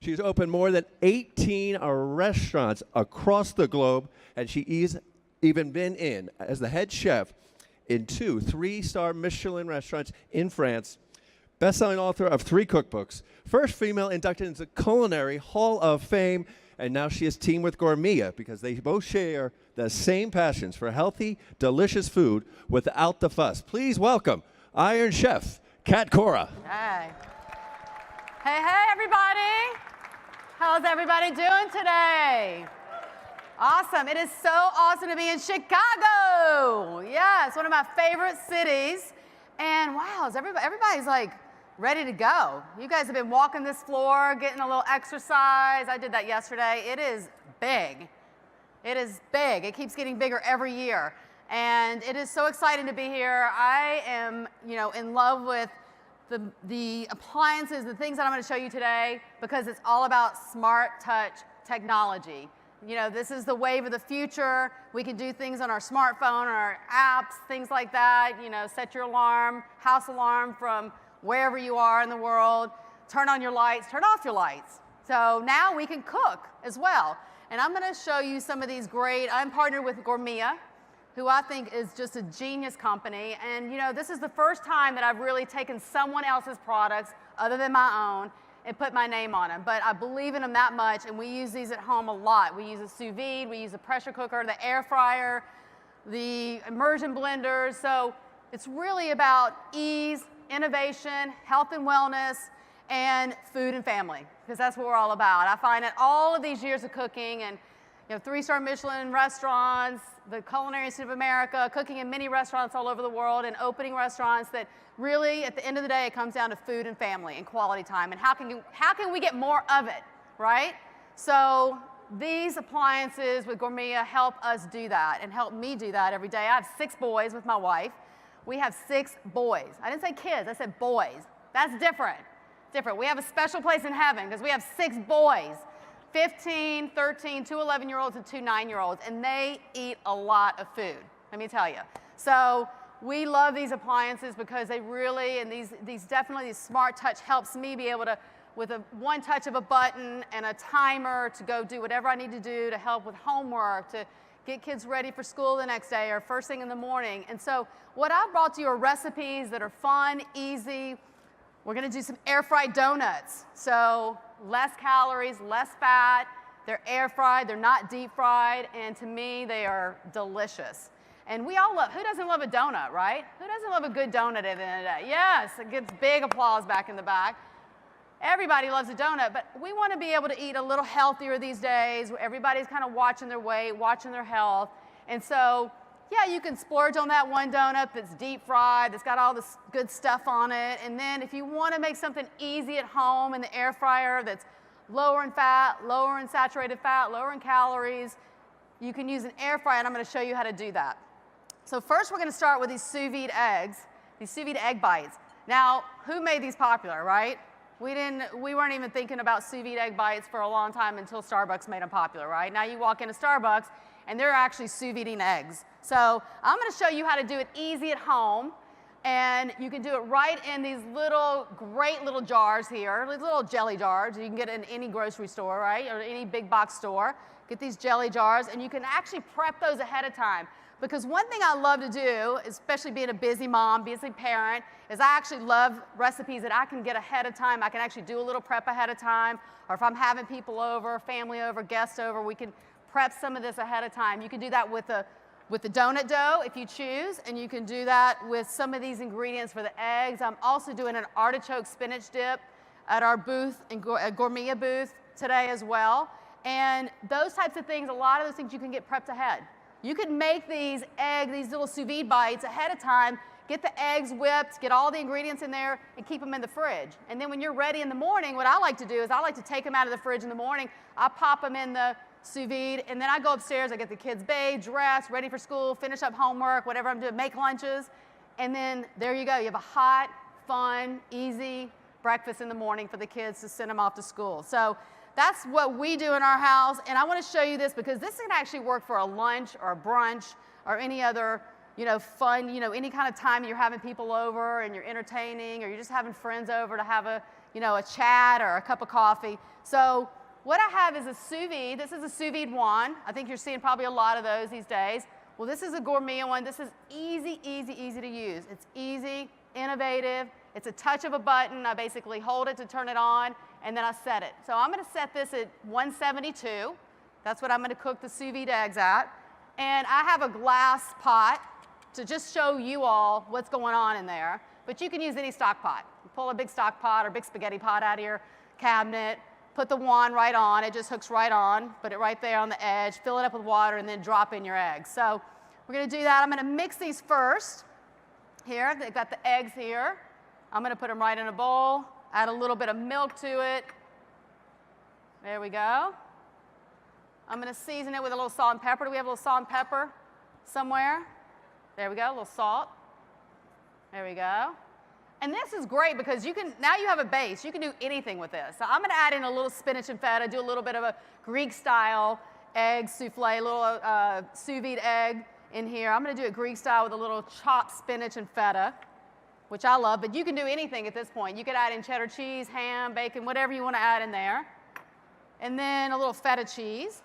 She's opened more than 18 restaurants across the globe, and she's even been in as the head chef in 2 3-star Michelin restaurants in France, best-selling author of 3 cookbooks, first female inducted into the Culinary Hall of Fame, and now she is teamed with Gourmia because they both share the same passions for healthy, delicious food without the fuss. Please welcome Iron Chef Cat Cora. Hey. Hey, everybody. How's everybody doing today? Awesome. It is so awesome to be in Chicago. Yeah, it's one of my favorite cities. And wow, everybody's like ready to go. You guys have been walking this floor, getting a little exercise. I did that yesterday. It is big. It is big. It keeps getting bigger every year. And it is so exciting to be here. I am, in love with the appliances, the things that I'm going to show you today, because it's all about smart touch technology. This is the wave of the future. We can do things on our smartphone, or our apps, things like that. Set your alarm, house alarm from wherever you are in the world. Turn on your lights, turn off your lights. So now we can cook as well. And I'm going to show you some of these I'm partnered with Gourmia, who I think is just a genius company. And this is the first time that I've really taken someone else's products other than my own and put my name on them. But I believe in them that much, and we use these at home a lot. We use a sous vide, we use a pressure cooker, the air fryer, the immersion blenders. So it's really about ease, innovation, health and wellness, and food and family, because that's what we're all about. I find that all of these years of cooking and 3-star Michelin restaurants, the Culinary Institute of America, cooking in many restaurants all over the world, and opening restaurants, that really, at the end of the day, it comes down to food and family and quality time. And how can we get more of it, right? So these appliances with Gourmia help us do that and help me do that every day. I have 6 boys with my wife. We have 6 boys. I didn't say kids, I said boys. That's different. We have a special place in heaven because we have 6 boys. 15, 13, 2 11-year-olds and 2 9-year-olds, and they eat a lot of food, let me tell you. So we love these appliances because they really, and these smart touch helps me be able to, with one touch of a button and a timer, to go do whatever I need to do to help with homework, to get kids ready for school the next day or first thing in the morning. And so what I've brought to you are recipes that are fun, easy. We're going to do some air-fried donuts. So less calories, less fat. They're air-fried. They're not deep-fried. And to me, they are delicious. And we all love, who doesn't love a donut, right? Who doesn't love a good donut at the end of the day? Yes, it gets big applause back in the back. Everybody loves a donut, but we want to be able to eat a little healthier these days. Everybody's kind of watching their weight, watching their health. And so, yeah, you can splurge on that one donut that's deep fried, that's got all this good stuff on it. And then if you want to make something easy at home in the air fryer that's lower in fat, lower in saturated fat, lower in calories, you can use an air fryer, and I'm going to show you how to do that. So first we're going to start with these sous-vide eggs, these sous-vide egg bites. Now, who made these popular, right? We weren't even thinking about sous-vide egg bites for a long time until Starbucks made them popular, right? Now you walk into Starbucks, and they're actually sous-viding eggs. So I'm going to show you how to do it easy at home, and you can do it right in these great little jars here, these little jelly jars. You can get it in any grocery store, right, or any big box store. Get these jelly jars, and you can actually prep those ahead of time. Because one thing I love to do, especially being a busy mom, busy parent, is I actually love recipes that I can get ahead of time. I can actually do a little prep ahead of time, or if I'm having people over, family over, guests over, we can prep some of this ahead of time. You can do that with the donut dough if you choose, and you can do that with some of these ingredients for the eggs. I'm also doing an artichoke spinach dip at our booth, at Gourmia booth today as well. And those types of things, a lot of those things you can get prepped ahead. You could make these little sous vide bites ahead of time, get the eggs whipped, get all the ingredients in there, and keep them in the fridge. And then when you're ready in the morning, what I like to do is I like to take them out of the fridge in the morning. I pop them in the sous vide, and then I go upstairs, I get the kids bathed, dressed, ready for school, finish up homework, whatever I'm doing, make lunches, and then there you go. You have a hot, fun, easy breakfast in the morning for the kids to send them off to school. So that's what we do in our house, and I want to show you this because this can actually work for a lunch or a brunch or any other, fun, any kind of time you're having people over and you're entertaining, or you're just having friends over to have a you know, a chat or a cup of coffee. So what I have is a sous vide. This is a sous vide wand. I think you're seeing probably a lot of those these days. Well, this is a gourmet one. This is easy, easy, easy to use. It's easy, innovative. It's a touch of a button. I basically hold it to turn it on, and then I set it. So I'm going to set this at 172. That's what I'm going to cook the sous vide eggs at. And I have a glass pot to just show you all what's going on in there. But you can use any stock pot. Pull a big stock pot or big spaghetti pot out of your cabinet, put the wand right on. It just hooks right on. Put it right there on the edge. Fill it up with water, and then drop in your eggs. So we're going to do that. I'm going to mix these first. Here, they've got the eggs here. I'm going to put them right in a bowl. Add a little bit of milk to it. There we go. I'm going to season it with a little salt and pepper. Do we have a little salt and pepper somewhere? There we go, a little salt. There we go. And this is great because you can, now you have a base. You can do anything with this. So I'm going to add in a little spinach and feta, do a little bit of a Greek-style egg souffle, a little sous vide egg in here. I'm going to do it Greek-style with a little chopped spinach and feta, which I love. But you can do anything at this point. You could add in cheddar cheese, ham, bacon, whatever you want to add in there. And then a little feta cheese.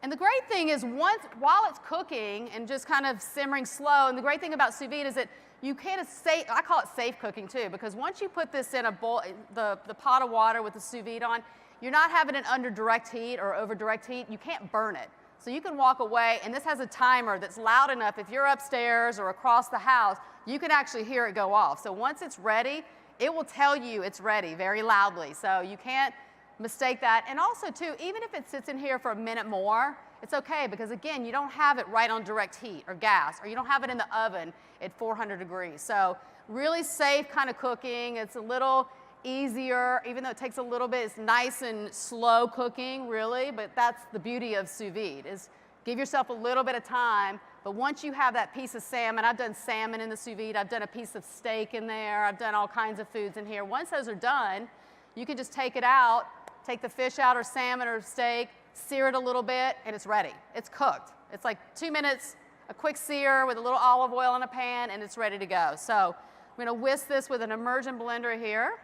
And the great thing is while it's cooking and just kind of simmering slow, and the great thing about sous vide is that you kind of I call it safe cooking too, because once you put this in a bowl, the pot of water with the sous vide on, you're not having it under direct heat or over direct heat. You can't burn it. So you can walk away, and this has a timer that's loud enough. If you're upstairs or across the house, you can actually hear it go off. So once it's ready, it will tell you it's ready very loudly. So you can't mistake that. And also too, even if it sits in here for a minute more, it's okay, because again, you don't have it right on direct heat or gas, or you don't have it in the oven at 400 degrees. So really safe kind of cooking. It's a little easier, even though it takes a little bit. It's nice and slow cooking, really, but that's the beauty of sous vide, is give yourself a little bit of time. But once you have that piece of salmon, I've done salmon in the sous vide, I've done a piece of steak in there, I've done all kinds of foods in here. Once those are done, you can just take it out, take the fish out or salmon or steak, sear it a little bit, and it's ready. It's cooked. It's like 2 minutes, a quick sear with a little olive oil in a pan, and it's ready to go. So I'm going to whisk this with an immersion blender here.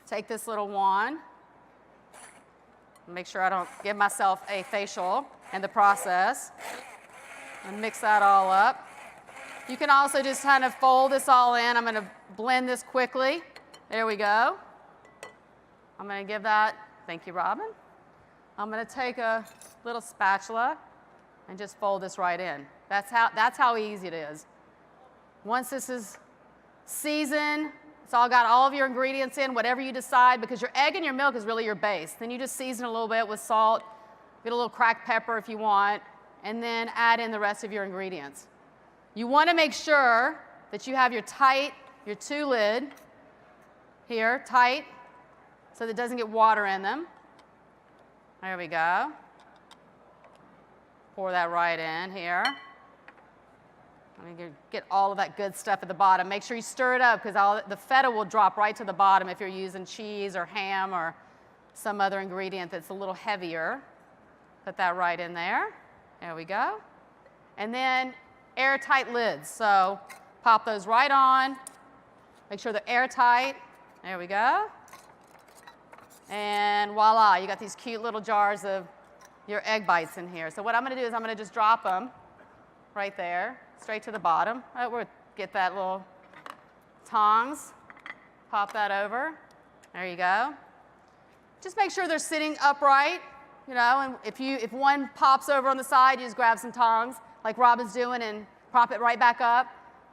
Take this little wand. Make sure I don't give myself a facial in the process. And mix that all up. You can also just kind of fold this all in. I'm going to blend this quickly. There we go. I'm going to give that, thank you, Robin. I'm going to take a little spatula and just fold this right in. That's how easy it is. Once this is seasoned, it's all got all of your ingredients in, whatever you decide, because your egg and your milk is really your base. Then you just season a little bit with salt, get a little cracked pepper if you want, and then add in the rest of your ingredients. You want to make sure that you have your 2 lid here, tight, so that it doesn't get water in them. There we go. Pour that right in here. Let me get all of that good stuff at the bottom. Make sure you stir it up, because the feta will drop right to the bottom if you're using cheese or ham or some other ingredient that's a little heavier. Put that right in there. There we go. And then airtight lids. So pop those right on. Make sure they're airtight. There we go. And voila, you got these cute little jars of your egg bites in here. So what I'm going to do is I'm going to just drop them right there, straight to the bottom. We'll get that little tongs, pop that over. There you go. Just make sure they're sitting upright, you know, and if one pops over on the side, you just grab some tongs like Robin's doing and prop it right back up.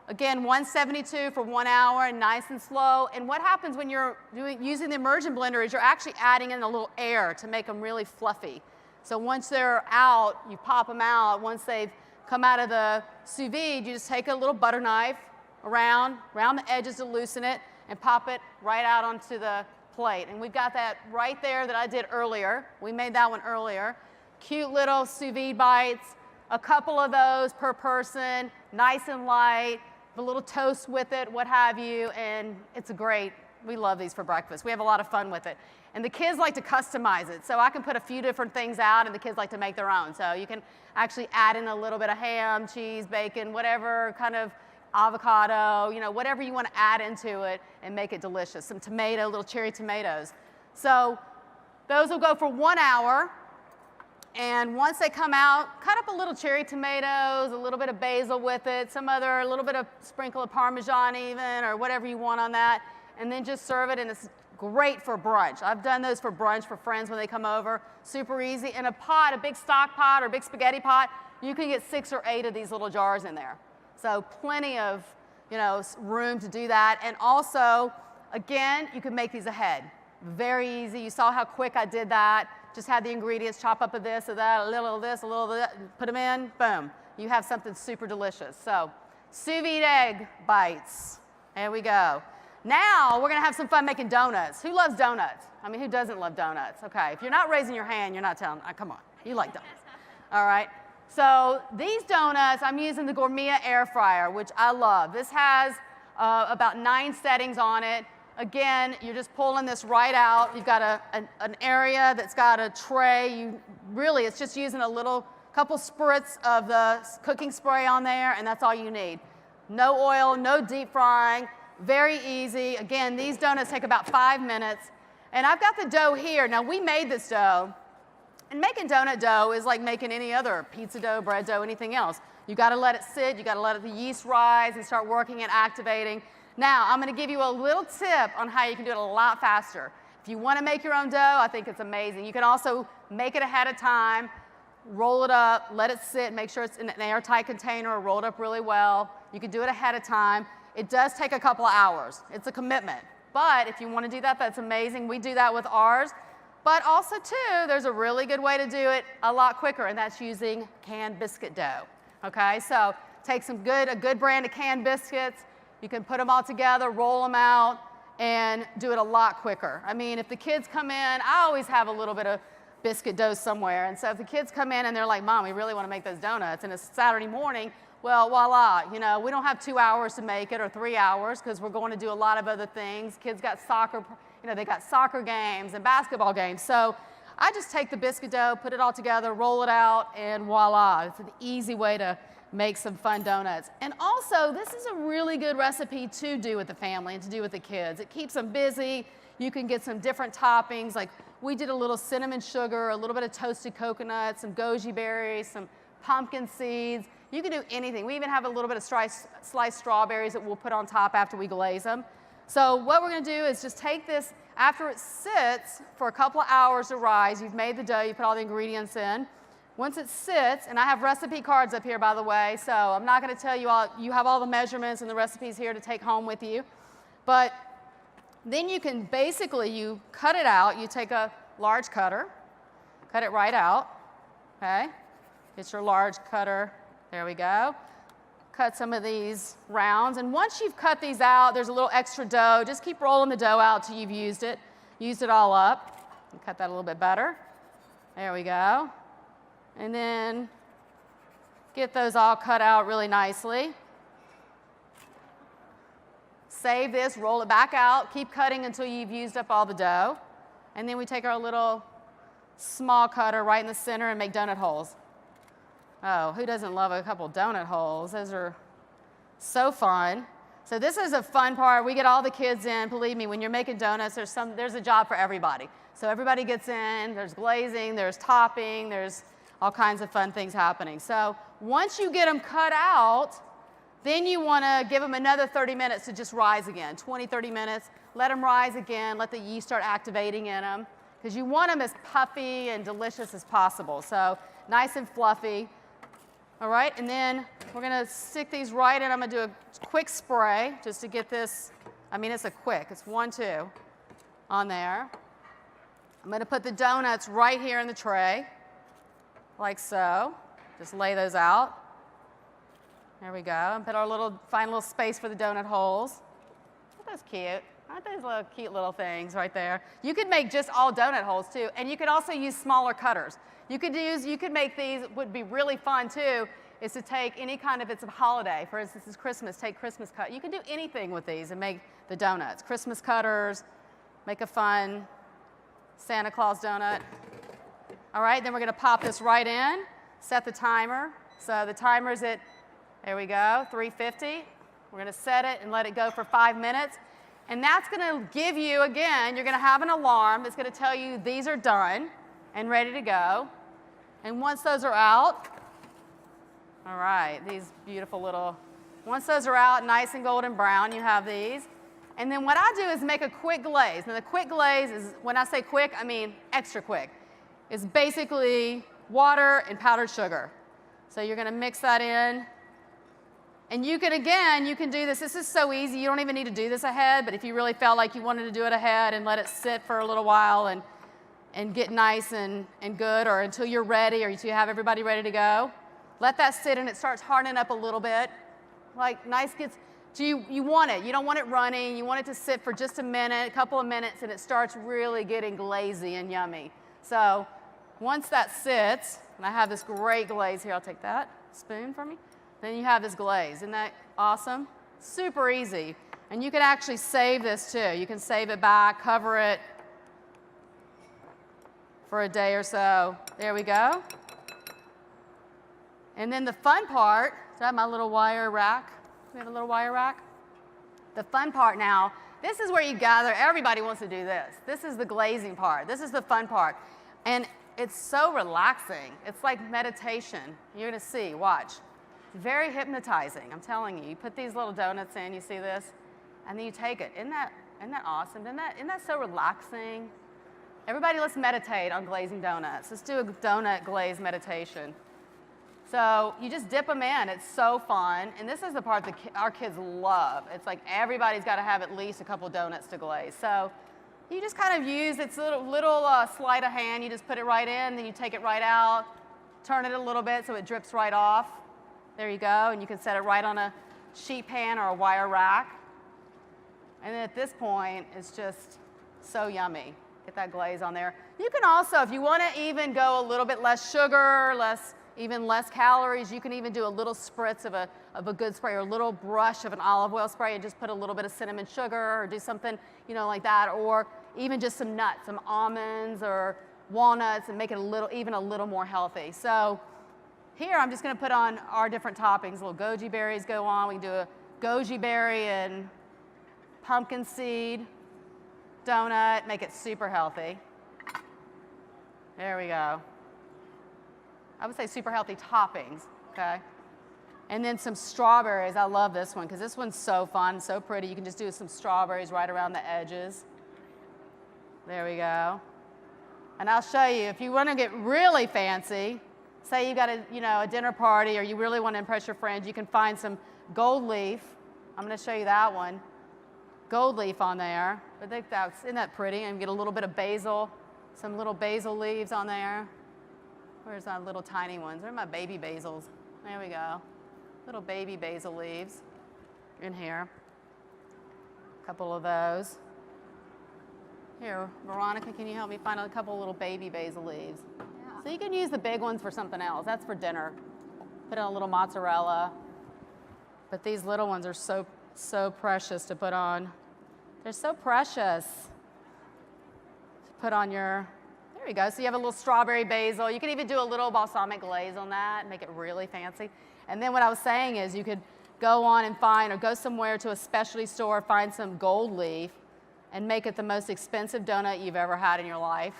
Again, 172 for 1 hour, and nice and slow. And what happens when you're using the immersion blender is you're actually adding in a little air to make them really fluffy. So once they're out, you pop them out. Once they've come out of the sous vide, you just take a little butter knife around the edges to loosen it and pop it right out onto the plate. And we've got that right there that I did earlier. We made that one earlier. Cute little sous vide bites, a couple of those per person, nice and light, a little toast with it, what have you, and it's great. We love these for breakfast. We have a lot of fun with it. And the kids like to customize it, so I can put a few different things out, and the kids like to make their own. So you can actually add in a little bit of ham, cheese, bacon, whatever kind of avocado, you know, whatever you want to add into it and make it delicious. Some tomato, little cherry tomatoes. So those will go for 1 hour. And once they come out, cut up a little cherry tomatoes, a little bit of basil with it, a little bit of sprinkle of Parmesan even, or whatever you want on that. And then just serve it, and it's great for brunch. I've done those for brunch for friends when they come over. Super easy. In a pot, a big stock pot or a big spaghetti pot, you can get 6 or 8 of these little jars in there. So plenty of, you know, room to do that. And also, again, you can make these ahead. Very easy. You saw how quick I did that. Just had the ingredients, chop up of this or that, a little of this, a little of that, put them in, boom. You have something super delicious. So, sous-vide egg bites. There we go. Now, we're going to have some fun making donuts. Who loves donuts? I mean, who doesn't love donuts? Okay, if you're not raising your hand, you're not telling, come on, you like donuts. All right, so these donuts, I'm using the Gourmet air fryer, which I love. This has about 9 settings on it. Again, you're just pulling this right out. You've got an area that's got a tray. It's just using a couple spritz of the cooking spray on there, and that's all you need. No oil, no deep frying, very easy. Again, these donuts take about 5 minutes. And I've got the dough here. Now, we made this dough, and making donut dough is like making any other pizza dough, bread dough, anything else. You got to let it sit. You got to let the yeast rise and start working and activating. Now, I'm going to give you a little tip on how you can do it a lot faster. If you want to make your own dough, I think it's amazing. You can also make it ahead of time, roll it up, let it sit, make sure it's in an airtight container or rolled up really well. You can do it ahead of time. It does take a couple of hours. It's a commitment. But if you want to do that, that's amazing. We do that with ours. But also, too, there's a really good way to do it a lot quicker, and that's using canned biscuit dough. Okay, so take a good brand of canned biscuits. You can put them all together, roll them out, and do it a lot quicker. I mean, if the kids come in, I always have a little bit of biscuit dough somewhere. And so if the kids come in and they're like, Mom, we really want to make those donuts, and it's Saturday morning, well, voila. You know, we don't have 2 hours to make it or 3 hours because we're going to do a lot of other things. Kids got soccer, you know, they got soccer games and basketball games. So I just take the biscuit dough, put it all together, roll it out, and voila. It's an easy way to make some fun donuts. And also, this is a really good recipe to do with the family and to do with the kids. It keeps them busy. You can get some different toppings. Like we did a little cinnamon sugar, a little bit of toasted coconut, some goji berries, some pumpkin seeds. You can do anything. We even have a little bit of sliced strawberries that we'll put on top after we glaze them. So what we're going to do is just take this, after it sits for a couple of hours to rise, you've made the dough, you put all the ingredients in. Once it sits, and I have recipe cards up here, by the way, so I'm not going to tell you all, you have all the measurements and the recipes here to take home with you. But then you can basically, you cut it out. You take a large cutter, cut it right out, okay? Get your large cutter. There we go. Cut some of these rounds. And once you've cut these out, there's a little extra dough. Just keep rolling the dough out till you've used it all up. And cut that a little bit better. There we go. And then get those all cut out really nicely. Save this, roll it back out, keep cutting until you've used up all the dough. And then we take our little small cutter right in the center and make donut holes. Oh, who doesn't love a couple donut holes? Those are so fun. So this is a fun part. We get all the kids in. Believe me, when you're making donuts, there's a job for everybody. So everybody gets in. There's glazing, there's topping, there's all kinds of fun things happening. So once you get them cut out, then you want to give them another 30 minutes to just rise again, 20, 30 minutes. Let them rise again. Let the yeast start activating in them because you want them as puffy and delicious as possible. So nice and fluffy. All right, and then we're going to stick these right in. I'm going to do a quick spray just to get this. I mean, it's it's 1, 2 on there. I'm going to put the donuts right here in the tray, like so. Just lay those out. There we go. And put our find a little space for the donut holes. Aren't those cute? Aren't those little cute little things right there? You could make just all donut holes too, and you could also use smaller cutters. You could make these, would be really fun too, is to take any kind of, it's a holiday. For instance, it's Christmas, take Christmas cut. You can do anything with these and make the donuts. Christmas cutters, make a fun Santa Claus donut. All right, then we're gonna pop this right in, set the timer. So the timer's at, there we go, 350. We're going to set it and let it go for 5 minutes. And that's going to give you, again, you're going to have an alarm that's going to tell you these are done and ready to go. And once those are out, all right, these beautiful little, once those are out, nice and golden brown, you have these. And then what I do is make a quick glaze. Now the quick glaze is, when I say quick, I mean extra quick. It's basically water and powdered sugar. So you're going to mix that in. And you can, again, you can do this. This is so easy. You don't even need to do this ahead. But if you really felt like you wanted to do it ahead and let it sit for a little while and get nice and good, or until you're ready or until you have everybody ready to go, let that sit and it starts hardening up a little bit. Like nice gets, you want it. You don't want it running. You want it to sit for just a minute, a couple of minutes, and it starts really getting glazy and yummy. So once that sits, and I have this great glaze here. I'll take that spoon for me. Then you have this glaze. Isn't that awesome? Super easy. And you can actually save this too. You can save it back, cover it for a day or so. There we go. And then the fun part, is that my little wire rack? We have a little wire rack? The fun part now, this is where you gather, everybody wants to do this. This is the glazing part. This is the fun part. And it's so relaxing. It's like meditation. You're going to see, watch. Very hypnotizing, I'm telling you. You put these little donuts in, you see this, and then you take it. Isn't that awesome? Isn't that so relaxing? Everybody, let's meditate on glazing donuts. Let's do a donut glaze meditation. So you just dip them in. It's so fun. And this is the part that our kids love. It's like everybody's got to have at least a couple donuts to glaze. So you just kind of use its little sleight of hand. You just put it right in, then you take it right out, turn it a little bit so it drips right off. There you go, and you can set it right on a sheet pan or a wire rack. And then at this point, it's just so yummy. Get that glaze on there. You can also, if you want to even go a little bit less sugar, even less calories, you can even do a little spritz of a good spray, or a little brush of an olive oil spray and just put a little bit of cinnamon sugar, or do something, like that, or even just some nuts, some almonds or walnuts, and make it even a little more healthy. So here, I'm just going to put on our different toppings. Little goji berries go on. We can do a goji berry and pumpkin seed donut. Make it super healthy. There we go. I would say super healthy toppings, okay? And then some strawberries. I love this one because this one's so fun, so pretty. You can just do some strawberries right around the edges. There we go. And I'll show you, if you want to get really fancy, say you got a dinner party, or you really want to impress your friends, you can find some gold leaf. I'm going to show you that one. Gold leaf on there. I think isn't that pretty? And get a little bit of basil, some little basil leaves on there. Where's my little tiny ones? Where are my baby basils? There we go. Little baby basil leaves in here. A couple of those. Here, Veronica, can you help me find a couple of little baby basil leaves? So you can use the big ones for something else. That's for dinner. Put in a little mozzarella. But these little ones are so precious to put on. They're so precious to put on your, there you go. So you have a little strawberry basil. You can even do a little balsamic glaze on that and make it really fancy. And then what I was saying is you could go on and find, or go somewhere to a specialty store, find some gold leaf, and make it the most expensive donut you've ever had in your life.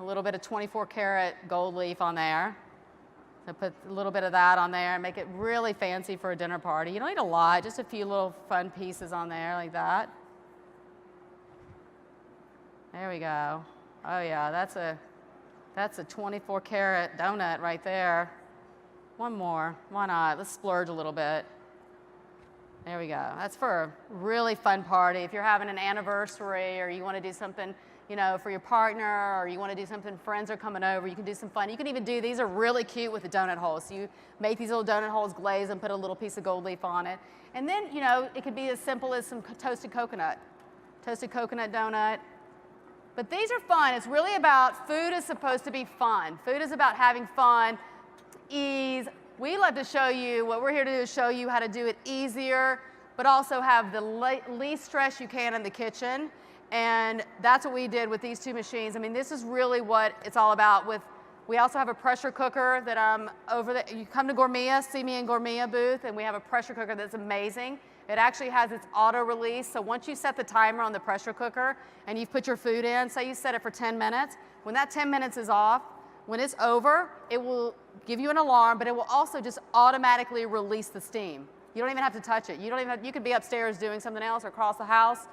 A little bit of 24-karat gold leaf on there. So put a little bit of that on there and make it really fancy for a dinner party. You don't need a lot, just a few little fun pieces on there like that. There we go. Oh yeah, that's a 24-karat donut right there. One more, why not? Let's splurge a little bit. There we go. That's for a really fun party. If you're having an anniversary, or you want to do something, for your partner, or you want to do something, friends are coming over, you can do some fun. You can even do, these are really cute with the donut holes. So you make these little donut holes, glaze, and put a little piece of gold leaf on it. And then, it could be as simple as some toasted coconut donut. But these are fun. It's really about, food is supposed to be fun. Food is about having fun, ease. We love to show you, what we're here to do is show you how to do it easier, but also have the least stress you can in the kitchen. And that's what we did with these two machines. I mean, this is really what it's all about with We also have a pressure cooker that you come to Gourmia, see me in Gourmia booth, and we have a pressure cooker that's amazing. It actually has its auto release, so once you set the timer on the pressure cooker and you've put your food in, say you set it for 10 minutes, when that 10 minutes is off, when it's over, it will give you an alarm, but it will also just automatically release the steam. You don't even have to touch it. You could be upstairs doing something else or across the house,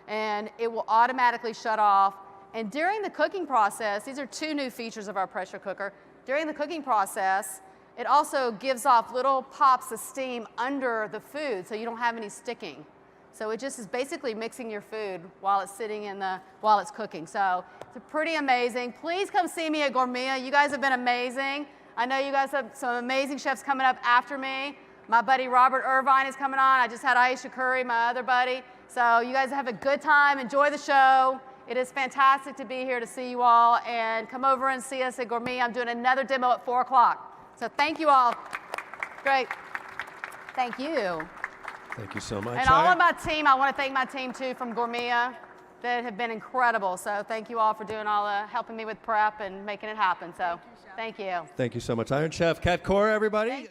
and it will automatically shut off. And during the cooking process, these are 2 new features of our pressure cooker. During the cooking process, it also gives off little pops of steam under the food so you don't have any sticking. So it just is basically mixing your food while it's while it's cooking. So it's pretty amazing. Please come see me at Gourmia. You guys have been amazing. I know you guys have some amazing chefs coming up after me. My buddy Robert Irvine is coming on. I just had Aisha Curry, my other buddy. So you guys have a good time. Enjoy the show. It is fantastic to be here to see you all. And come over and see us at Gourmia. I'm doing another demo at 4 o'clock. So thank you all. Great. Thank you. Thank you so much. And all of my team, I want to thank my team too from Gourmia that have been incredible. So thank you all for doing all the helping me with prep and making it happen. So thank you. Thank you so much. Iron Chef Cat Cora, everybody.